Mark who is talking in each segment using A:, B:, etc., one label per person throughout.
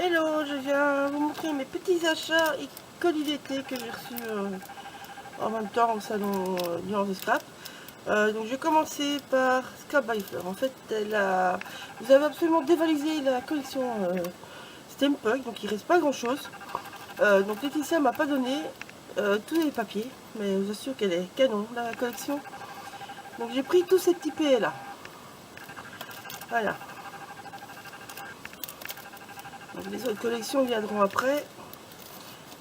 A: Hello, je viens vous montrer mes petits achats et colis d'été que j'ai reçus en même temps au salon Nuance de Scrap. Donc je vais commencer par Scrap by Fleur. En fait, vous avez absolument dévalisé la collection Steampunk, donc il reste pas grand chose. Donc Laetitia m'a pas donné tous les papiers, mais je vous assure qu'elle est canon la collection. Donc j'ai pris tous ces petits PL là. Voilà. Donc les autres collections viendront après.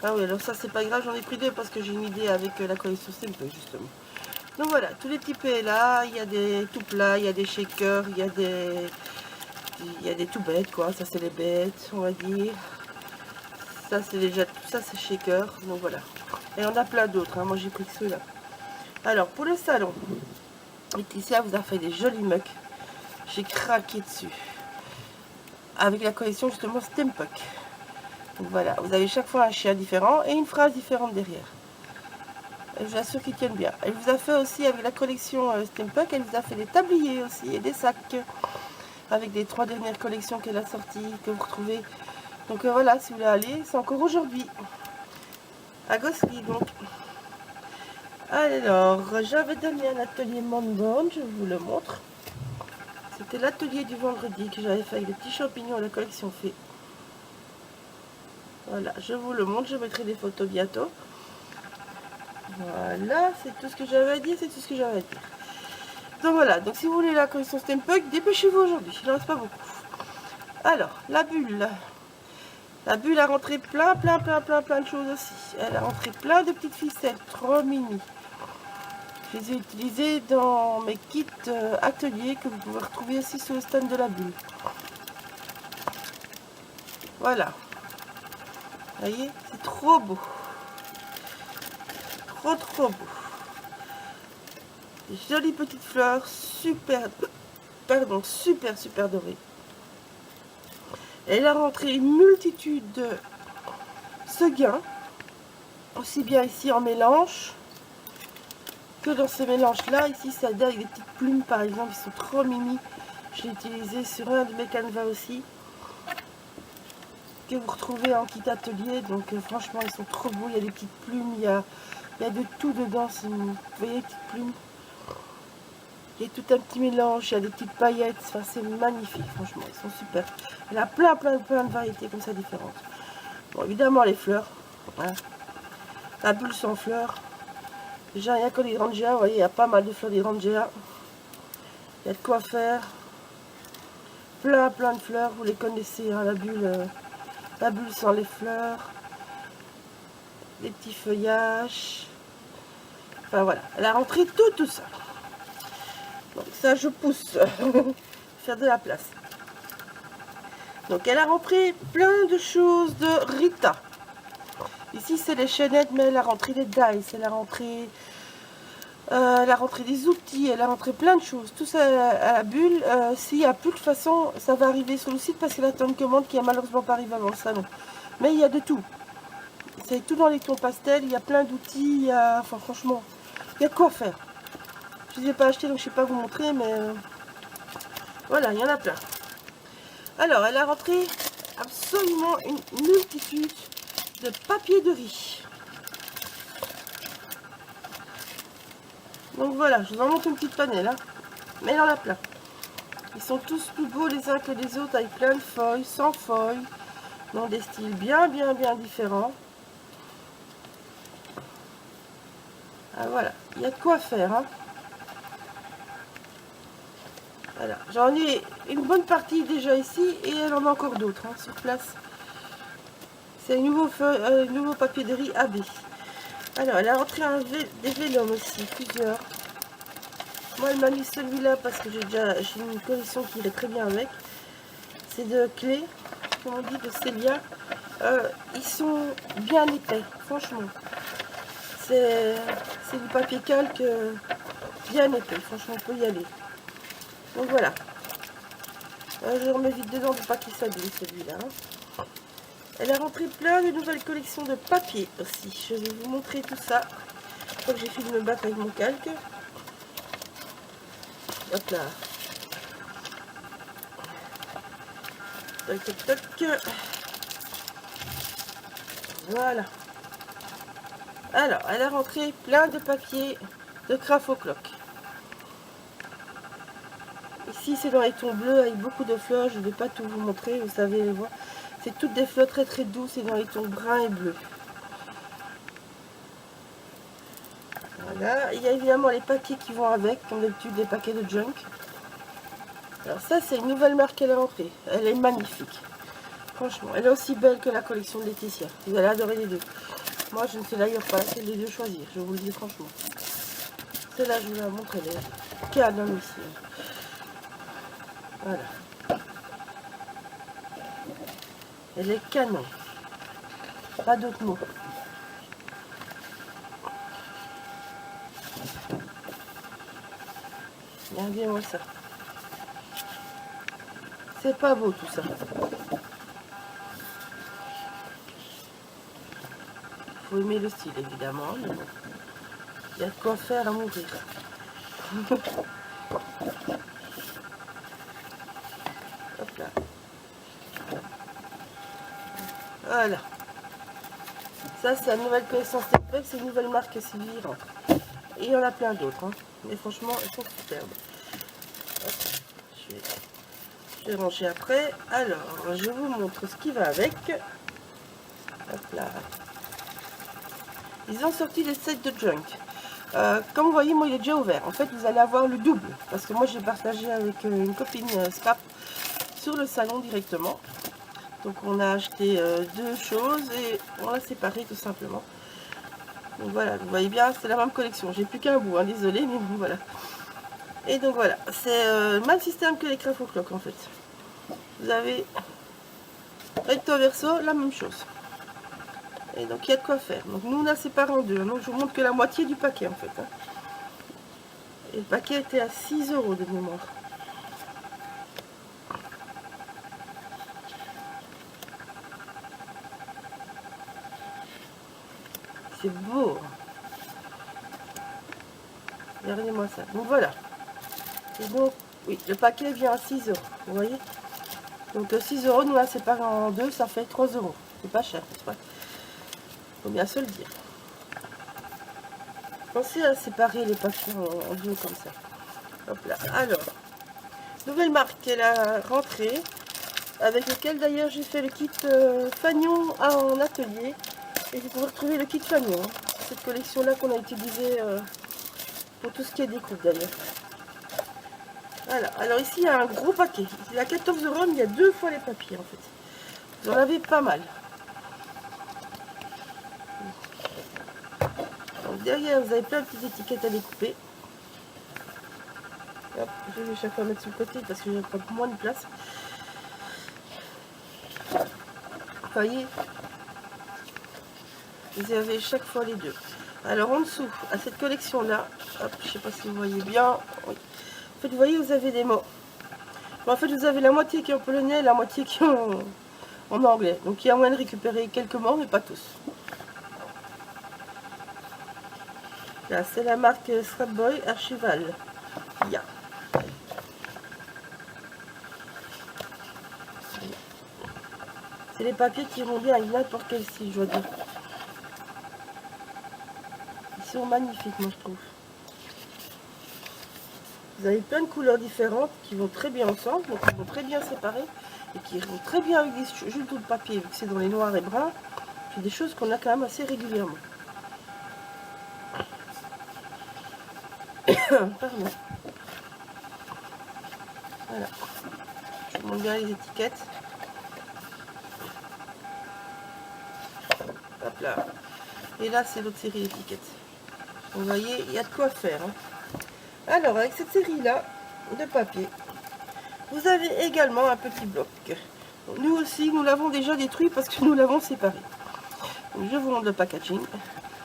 A: Ah oui, alors ça c'est pas grave, j'en ai pris deux parce que j'ai une idée avec la collection Simple justement. Donc voilà, tous les petits PLA, il y a des tout plats, il y a des shakers, il y a des tout bêtes quoi, ça c'est les bêtes on va dire. Ça c'est déjà, ça c'est shaker, donc voilà. Et on a plein d'autres, hein. Moi j'ai pris que ceux-là. Alors pour le salon, Laetitia vous a fait des jolis mugs. J'ai craqué dessus. Avec la collection justement Steampunk. Donc voilà, vous avez chaque fois un chien différent et une phrase différente derrière. Je vous assure qu'ils tiennent bien. Elle vous a fait aussi avec la collection Steampunk, elle vous a fait des tabliers aussi et des sacs avec les 3 dernières collections qu'elle a sorties, que vous retrouvez. Donc voilà, si vous voulez aller, c'est encore aujourd'hui à Gosselies donc. Alors, j'avais donné un atelier Manborn, je vous le montre. C'était l'atelier du vendredi que j'avais fait avec des petits champignons à la collection Fée. Voilà, je vous le montre, je mettrai des photos bientôt. Voilà, c'est tout ce que j'avais à dire, c'est tout ce que j'avais à dire. Donc voilà, donc si vous voulez la collection Steampunk, dépêchez-vous aujourd'hui, il n'en reste pas beaucoup. Alors, la bulle. La bulle a rentré plein de choses aussi. Elle a rentré plein de petites ficelles, trop mini. Je les ai utilisées dans mes kits ateliers que vous pouvez retrouver aussi sur le stand de la bulle. Voilà. Vous voyez, c'est trop beau. Trop beau. Des jolies petites fleurs, super dorées. Elle a rentré une multitude de sequins, aussi bien ici en mélange que dans ce mélange là. Ici ça donne avec des petites plumes par exemple, ils sont trop mimi. Je l'ai utilisé sur un de mes canevas aussi, que vous retrouvez en kit atelier. Donc franchement ils sont trop beaux, il y a des petites plumes, il y a de tout dedans. Vous voyez les petites plumes, il y a tout un petit mélange, il y a des petites paillettes, enfin c'est magnifique, franchement ils sont super. Elle a plein de variétés comme ça différentes. Bon évidemment les fleurs, hein. La bulle sans fleurs. Déjà rien que l'hydrangea, vous voyez il y a pas mal de fleurs d'hydrangea. Il y a de quoi faire. Plein de fleurs, vous les connaissez, hein, la bulle sans les fleurs. Les petits feuillages. Enfin voilà, elle a rentré tout ça. Donc ça je pousse. Faire de la place. Donc elle a rentré plein de choses de Rita. Ici c'est les chaînettes, mais elle a rentré les dice, elle a rentré des outils, elle a rentré plein de choses. Tout ça à la bulle. S'il n'y a plus, de toute façon, ça va arriver sur le site parce qu'elle attend une commande qui a malheureusement pas arrivé avant le salon. Mais il y a de tout. C'est tout dans les tons pastels, il y a plein d'outils, enfin franchement, il y a de quoi faire. Je ne les ai pas achetés donc je ne sais pas vous montrer, mais voilà, il y en a plein. Alors, elle a rentré absolument une multitude de papier de riz. Donc voilà, je vous en montre une petite panelle, hein. Mais il y en a plein. Ils sont tous plus beaux les uns que les autres, avec plein de feuilles, sans feuilles, dans des styles bien différents. Ah, voilà, il y a de quoi faire, hein. Voilà, j'en ai une bonne partie déjà ici et elle en a encore d'autres, hein, sur place. C'est un nouveau papier de riz AB. Alors, elle a rentré des vélums aussi, plusieurs. Moi, elle m'a mis celui-là parce que j'ai une collection qui irait très bien avec. C'est de clés, comme on dit, de Célia. Ils sont bien épais, franchement. C'est du papier calque bien épais, franchement, on peut y aller. Donc voilà. Je remets vite dedans pour pas qu'il s'abîme celui-là. Elle a rentré plein de nouvelles collections de papier aussi. Je vais vous montrer tout ça. Je crois que j'ai fini de me battre avec mon calque. Hop là. Tac, tac, tac. Voilà. Alors, elle a rentré plein de papier de Craft O'Clock. Ici, c'est dans les tons bleus avec beaucoup de fleurs. Je ne vais pas tout vous montrer, vous savez les voir. C'est toutes des fleurs très très douces et dans les tons bruns et bleus. Voilà. Il y a évidemment les paquets qui vont avec, comme d'habitude, les paquets de junk. Alors ça, c'est une nouvelle marque qu'elle a rentrée. Elle est magnifique. Franchement, elle est aussi belle que la collection de Laetitia. Vous allez adorer les deux. Moi, je ne sais d'ailleurs pas quelle des deux choisir, je vous le dis franchement. Celle-là, je vous la montre, elle est canon ici. Voilà. Elle est canon. Pas d'autre mot. Regardez-moi ça. C'est pas beau tout ça. Faut aimer le style évidemment. Mais bon. Il y a de quoi faire à mourir. Hop là. Voilà. Ça, c'est la nouvelle collection Stepback, c'est une nouvelle marque Sylvie rentre. Et il y en a plein d'autres. Hein. Mais franchement, elles sont superbes. Hop, je vais ranger après. Alors, je vous montre ce qui va avec. Hop là. Ils ont sorti les sets de junk. Comme vous voyez, moi, il est déjà ouvert. En fait, vous allez avoir le double. Parce que moi, j'ai partagé avec une copine Scrap sur le salon directement. Donc, on a acheté deux choses et on l'a séparé tout simplement. Donc voilà, vous voyez bien, c'est la même collection. J'ai plus qu'un bout, hein, désolé, mais bon, voilà. Et donc voilà, c'est le même système que les Craft O'Clock en fait. Vous avez recto verso, la même chose. Et donc il y a de quoi faire. Donc nous on a séparé en deux. Donc je vous montre que la moitié du paquet en fait. Hein. Et le paquet était à 6 € de mémoire. C'est beau. Regardez-moi ça. Donc voilà. Et donc, oui, le paquet vient à 6 €. Vous voyez? Donc 6 €, nous on l'a séparé en deux, ça fait 3 €. C'est pas cher, n'est-ce pas? Faut bien se le dire. Pensez à séparer les paquets en deux comme ça. Hop là. Alors, nouvelle marque qu'elle a rentrée, avec lequel d'ailleurs j'ai fait le kit Fagnon en atelier. Et vous pouvez retrouver le kit Fagnon. Hein. Cette collection-là qu'on a utilisée pour tout ce qui est découpe d'ailleurs. Voilà. Alors ici, il y a un gros paquet. Il y a 14 €, mais il y a 2 fois les papiers en fait. Vous en avez pas mal. Donc derrière, vous avez plein de petites étiquettes à découper. Hop, je vais chaque fois mettre sur le côté parce que j'ai pas moins de place. Vous voyez, vous avez chaque fois les deux. Alors en dessous, à cette collection-là, hop, je sais pas si vous voyez bien. Oui. En fait, vous voyez, vous avez des mots. Bon, en fait, vous avez la moitié qui est en polonais et la moitié qui est en anglais. Donc il y a moyen de récupérer quelques mots, mais pas tous. Là, c'est la marque Scrapboy Archival. Yeah. C'est les papiers qui vont bien avec n'importe quel style, je dois dire. Ils sont magnifiques, moi je trouve. Vous avez plein de couleurs différentes qui vont très bien ensemble, donc qui vont très bien séparer et qui vont très bien avec des jeux de papier, vu que c'est dans les noirs et bruns. C'est des choses qu'on a quand même assez régulièrement. Pardon. Voilà. Je vous montre bien les étiquettes. Hop là. Et là, c'est l'autre série d'étiquettes. Vous voyez, il y a de quoi faire. Hein. Alors, avec cette série-là de papier, vous avez également un petit bloc. Nous aussi, nous l'avons déjà détruit parce que nous l'avons séparé. Donc, je vous montre le packaging.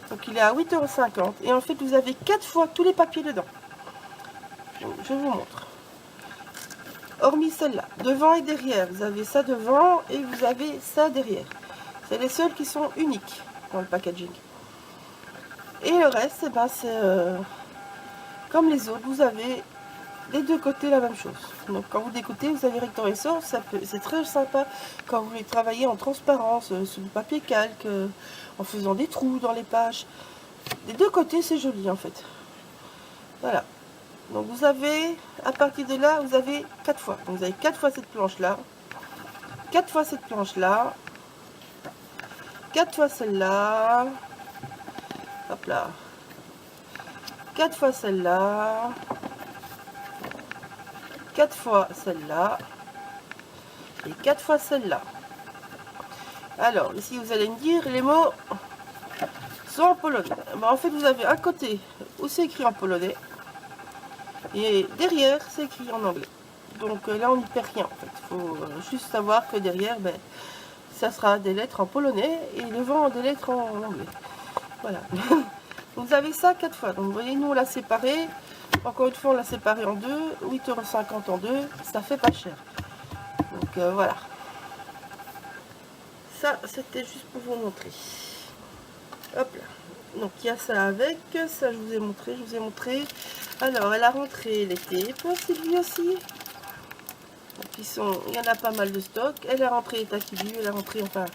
A: Donc, il est à 8,50 €. Et en fait, vous avez 4 fois tous les papiers dedans. Donc, je vous montre. Hormis celle-là, devant et derrière, vous avez ça devant et vous avez ça derrière. C'est les seuls qui sont uniques dans le packaging. Et le reste, eh ben, c'est comme les autres. Vous avez des deux côtés la même chose. Donc quand vous découpez, vous avez recto verso, c'est très sympa quand vous voulez travailler en transparence, sur le papier calque, en faisant des trous dans les pages. Des deux côtés, c'est joli en fait. Voilà. Donc vous avez, à partir de là, vous avez 4 fois. Donc vous avez 4 fois cette planche-là, 4 fois cette planche-là, 4 fois celle-là, hop là, 4 fois celle-là, 4 fois celle-là, et 4 fois celle-là. Alors, ici, vous allez me dire, les mots sont en polonais. Ben, en fait, vous avez un côté où c'est écrit en polonais, et derrière, c'est écrit en anglais. Donc là, on n'y perd rien, en fait. Il faut juste savoir que derrière, ben, ça sera des lettres en polonais, et devant, des lettres en anglais. Voilà. Vous avez ça 4 fois. Donc, vous voyez, nous, on l'a séparé. Encore une fois, on l'a séparé en deux. 8,50 € en deux. Ça fait pas cher. Donc, voilà. Ça, c'était juste pour vous montrer. Hop là. Donc, il y a ça avec. Ça, je vous ai montré. Je vous ai montré. Alors, elle a rentré les tapes. C'est lui aussi. Donc, il y en a pas mal de stock. Elle a rentré les taquilus. Elle a rentré, enfin,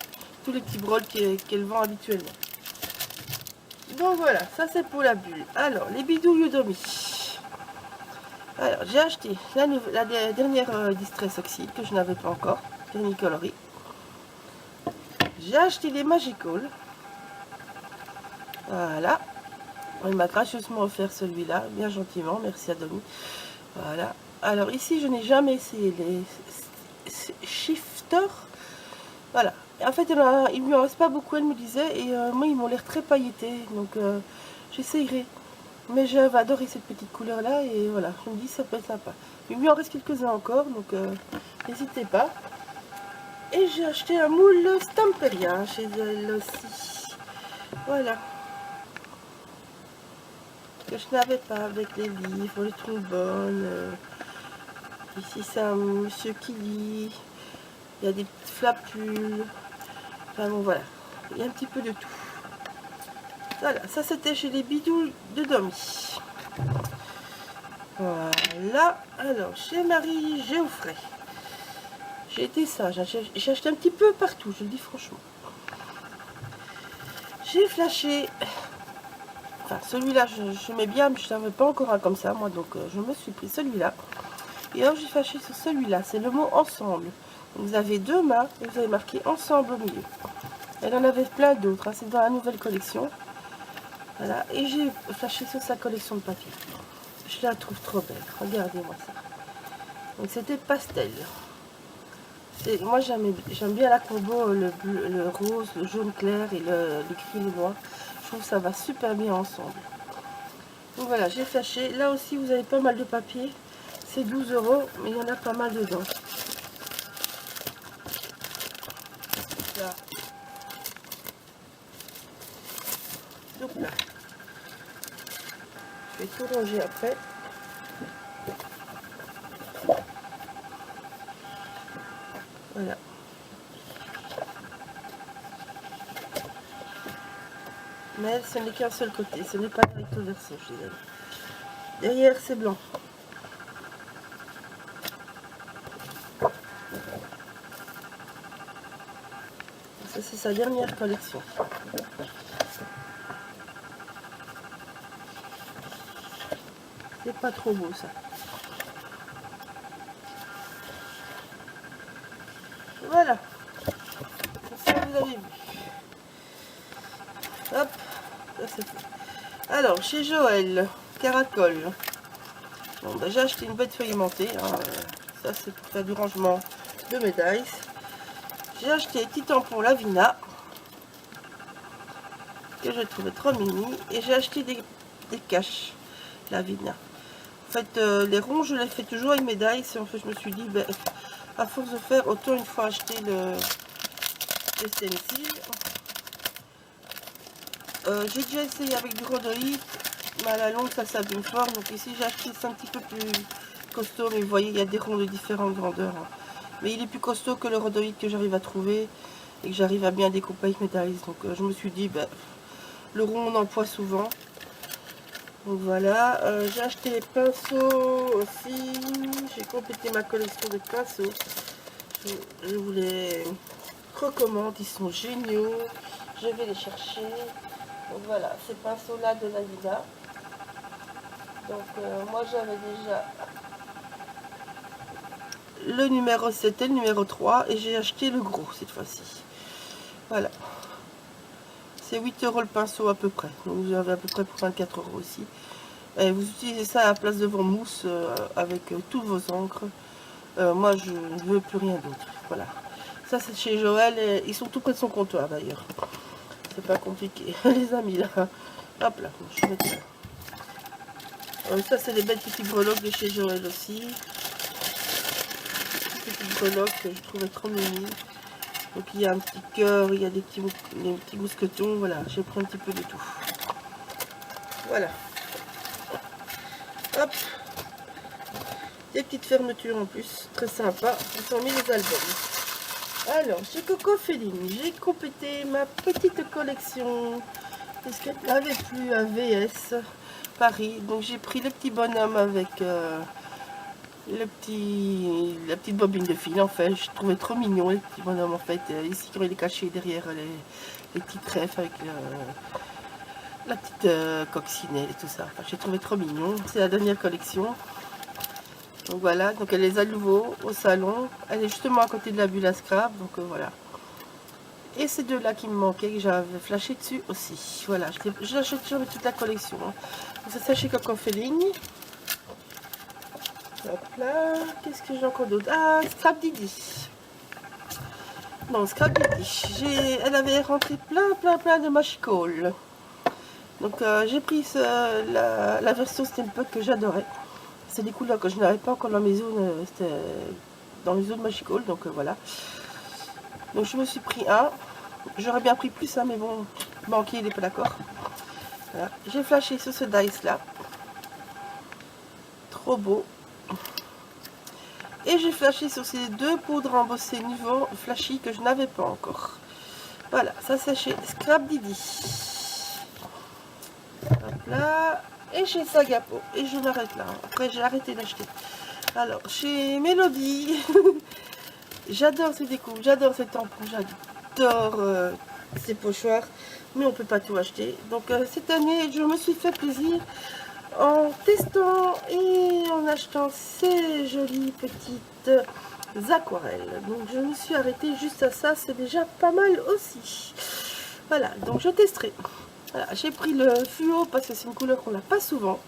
A: tous les petits brols qu'elle vend habituellement. Donc voilà, ça c'est pour la bulle. Alors, les bidouilles Udomi. Alors, j'ai acheté la dernière Distress Oxide que je n'avais pas encore, dernier coloris. J'ai acheté les Magical. Voilà. Il m'a gracieusement offert celui-là, bien gentiment, merci à Domi. Voilà. Alors ici, je n'ai jamais essayé les shifters. Voilà. Et en fait, il ne me reste pas beaucoup, elle me disait, et moi, ils m'ont l'air très pailletés, donc j'essayerai. Mais j'avais adoré cette petite couleur là et voilà, je me dis ça peut être sympa. Il lui en reste quelques-uns encore, donc n'hésitez pas. Et j'ai acheté un moule Stamperia chez elle aussi. Voilà. Que je n'avais pas avec les livres, les trombones. Ici c'est un monsieur qui lit. Il y a des petites flapules. Enfin bon voilà. Il y a un petit peu de tout. Voilà, ça c'était chez les bidouilles de Domi. Voilà, alors chez Marie Géoffrey, j'ai été sage, j'ai acheté un petit peu partout, je le dis franchement. J'ai flashé, enfin celui-là je mets bien, mais je n'avais pas encore un comme ça moi, donc je me suis pris celui-là. Et alors j'ai flashé sur celui-là, c'est le mot ensemble. Donc, vous avez deux mains et vous avez marqué ensemble au milieu. Elle en avait plein d'autres, hein, c'est dans la nouvelle collection. Voilà, et j'ai flashé sur sa collection de papier. Je la trouve trop belle, regardez-moi ça. Donc c'était pastel. Moi j'aime bien la combo, le rose, le jaune clair et le gris, le noir. Je trouve que ça va super bien ensemble. Donc voilà, j'ai flashé. Là aussi vous avez pas mal de papier. C'est 12 €, mais il y en a pas mal dedans. Là. Donc là. Je vais tout ranger après. Voilà. Mais ce n'est qu'un seul côté, ce n'est pas le recto verso, je dirais. Derrière, c'est blanc. Ça, c'est sa dernière collection. C'est pas trop beau, ça. Voilà. Ça, vous avez vu. Hop. Ça, c'est fait. Alors, chez Joël, Caracol. Bon, bah, j'ai acheté une boîte feuilletée. Hein. Ça, c'est pour faire du rangement de médailles. J'ai acheté petit tampon Lavina, que je trouvais trop mini. Et j'ai acheté des caches Lavina. En fait, les ronds, je les fais toujours avec médailles. En fait, je me suis dit, ben, à force de faire, autant une fois acheter le stencil. J'ai déjà essayé avec du rhodoïde, mais à la longue ça s'abîme fort. Donc ici j'ai acheté ça un petit peu plus costaud, mais vous voyez il y a des ronds de différentes grandeurs. Hein. Mais il est plus costaud que le rhodoïde que j'arrive à trouver et que j'arrive à bien découper avec mes dies. Donc je me suis dit, ben, le rond on emploie souvent. Donc voilà, j'ai acheté les pinceaux aussi. J'ai complété ma collection de pinceaux. Je vous les recommande, ils sont géniaux. Je vais les chercher. Donc voilà, ces pinceaux là de Navina. Donc moi j'avais déjà le numéro 7 et le numéro 3 et j'ai acheté le gros cette fois-ci. Voilà. C'est 8 € le pinceau à peu près. Donc vous avez à peu près pour 24 € aussi. Et vous utilisez ça à la place de vos mousses avec toutes vos encres. Moi je ne veux plus rien d'autre. Voilà. Ça c'est chez Joël et ils sont tout près de son comptoir d'ailleurs. C'est pas compliqué. Les amis là. Hop là, je vais mettre ça. Ça c'est les belles petites breloques de chez Joël aussi. Petites breloques que je trouvais trop mimi. Donc il y a un petit cœur, il y a des petits mousquetons, voilà, j'ai pris un petit peu de tout. Voilà. Hop. Des petites fermetures en plus, très sympa. Ils sont mis les albums. Alors, chez Coco Féline, j'ai complété ma petite collection. Est-ce qu'elle n'avait plus un VS Paris. Donc j'ai pris le petit bonhomme avec la petite bobine de fil. En fait, je trouvais trop mignon les petits bonhommes en fait. Ici, quand il est caché derrière les petits trèfles avec la petite coccinelle et tout ça. Enfin, j'ai trouvé trop mignon. C'est la dernière collection. Donc voilà, donc elle les a de nouveau au salon. Elle est justement à côté de la bulle à scrap. Donc voilà. Et ces deux-là qui me manquaient, que j'avais flashé dessus aussi. Voilà, j'achète toujours toute la collection. Hein. Donc ça, chez Coco Féline. Hop là, qu'est-ce que j'ai encore d'autre? Ah, Scrap Didi. Non, Scrap Didi. Elle avait rentré plein de machicole. Donc j'ai pris la version Steampunk que j'adorais. C'est des couleurs que je n'avais pas encore dans mes zones. C'était dans les zones machicole, donc voilà. Donc je me suis pris un. J'aurais bien pris plus, hein, mais bon, le banquier il n'est pas d'accord. Voilà. J'ai flashé sur ce dice là. Trop beau. Et j'ai flashé sur ces deux poudres embossées niveau flashy que je n'avais pas encore. Voilà, ça c'est chez Scrap Didi. Hop là. Et chez Sagapo. Et je m'arrête là. Après j'ai arrêté d'acheter. Alors, chez Mélodie. J'adore ces découpes, j'adore ces tampons, j'adore ces pochoirs. Mais on ne peut pas tout acheter. Donc cette année, je me suis fait plaisir en testant et en achetant ces jolies petites aquarelles. Donc je me suis arrêtée juste à ça, c'est déjà pas mal aussi. Voilà, donc je testerai. Voilà, j'ai pris le fluo parce que c'est une couleur qu'on n'a pas souvent.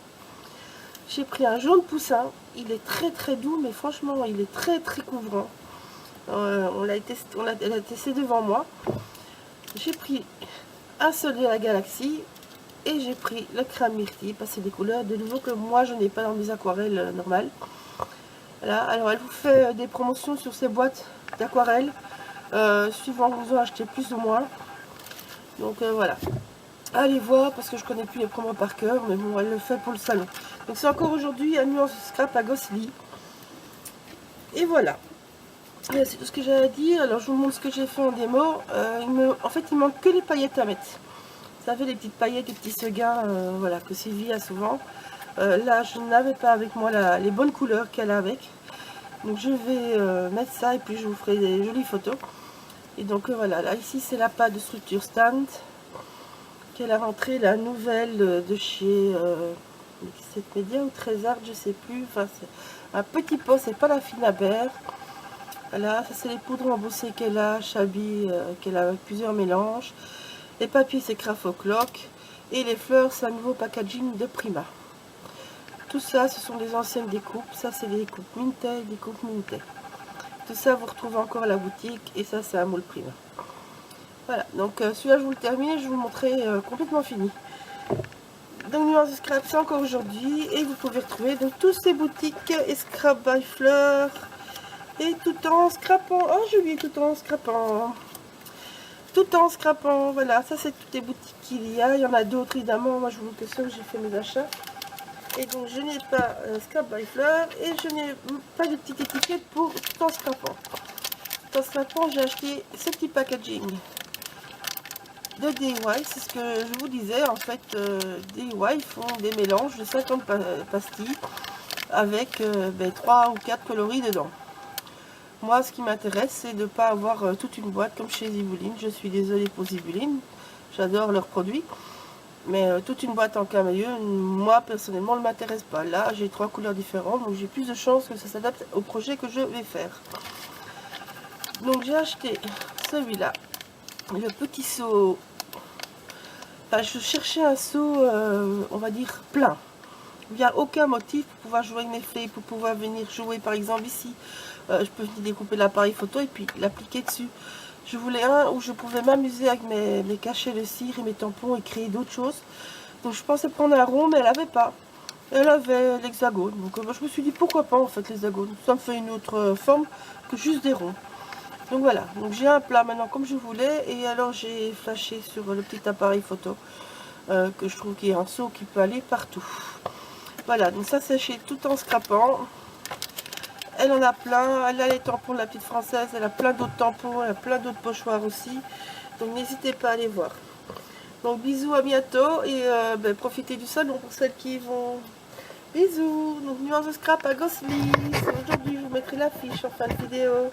A: J'ai pris un jaune poussin, il est très doux, mais franchement il est très couvrant. Elle a testé devant moi. J'ai pris un seul de la galaxie. Et j'ai pris le crème myrtille, parce que c'est des couleurs de nouveau que moi je n'ai pas dans mes aquarelles normales. Voilà, alors elle vous fait des promotions sur ces boîtes d'aquarelles, suivant que vous en achetez plus ou moins. Donc voilà, allez voir, parce que je connais plus les promos par cœur, mais bon, elle le fait pour le salon. Donc c'est encore aujourd'hui à Nuance Scrap à Gossely. Et voilà, c'est tout ce que j'ai à dire. Alors je vous montre ce que j'ai fait en démo. En fait il manque que les paillettes à mettre. Ça fait les petites paillettes, les petits sequins, voilà, que Sylvie a souvent. Là, je n'avais pas avec moi les bonnes couleurs qu'elle a avec. Donc je vais mettre ça et puis je vous ferai des jolies photos. Et donc voilà, là ici c'est la pâte de structure stand qu'elle a rentrée, la nouvelle de chez 7 Média ou Trésor, je sais plus. Enfin, c'est un petit pot, c'est pas la fine à berre. Voilà, ça c'est les poudres embossées qu'elle a, Chabi, qu'elle a avec plusieurs mélanges. Les papiers c'est Craft-O-Clock et les fleurs c'est un nouveau packaging de Prima. Tout ça ce sont des anciennes découpes, ça c'est des découpes Minté, découpes Minté. Tout ça vous retrouvez encore à la boutique et ça c'est un moule Prima. Voilà, donc celui-là je vous le termine et je vous le montrerai complètement fini. Donc Nuance Scrap c'est encore aujourd'hui et vous pouvez retrouver donc toutes ces boutiques et Scrap by Fleur et tout en scrapant. Oh j'ai oublié tout en scrapant. Tout en scrapant, voilà, ça c'est toutes les boutiques qu'il y a. Il y en a d'autres évidemment, moi je vous montre que ça où j'ai fait mes achats. Et donc je n'ai pas Scrap by Fleur et je n'ai pas de petite étiquette pour tout en scrapant. Tout en scrapant, j'ai acheté ce petit packaging de DIY, c'est ce que je vous disais. En fait, DIY font des mélanges de 50 pastilles avec 3 ou 4 coloris dedans. Moi, ce qui m'intéresse, c'est de ne pas avoir toute une boîte comme chez Zibuline. Je suis désolée pour Zibuline, j'adore leurs produits. Mais toute une boîte en camailleux, moi, personnellement, ne m'intéresse pas. Là, j'ai 3 couleurs différentes, donc j'ai plus de chances que ça s'adapte au projet que je vais faire. Donc, j'ai acheté celui-là, le petit seau. Enfin, je cherchais un seau, on va dire, plein. Il n'y a aucun motif pour pouvoir jouer avec mes feuilles, pour pouvoir venir jouer, par exemple, ici. Je peux venir découper l'appareil photo et puis l'appliquer dessus. Je voulais un où je pouvais m'amuser avec mes cachets de cire et mes tampons et créer d'autres choses. Donc je pensais prendre un rond, mais elle n'avait pas. Elle avait l'hexagone. Donc je me suis dit pourquoi pas en fait l'hexagone. Ça me fait une autre forme que juste des ronds. Donc voilà. Donc j'ai un plat maintenant comme je voulais. Et alors j'ai flashé sur le petit appareil photo. Que je trouve qu'il est un seau qui peut aller partout. Voilà. Donc ça c'est chez Tout en Scrapant. Elle en a plein, elle a les tampons de la petite française, elle a plein d'autres tampons, elle a plein d'autres pochoirs aussi. Donc n'hésitez pas à aller voir. Donc bisous, à bientôt et profitez du salon pour celles qui vont. Bisous. Donc nuance de scrap à Gosselies. Aujourd'hui je vous mettrai l'affiche en fin de vidéo.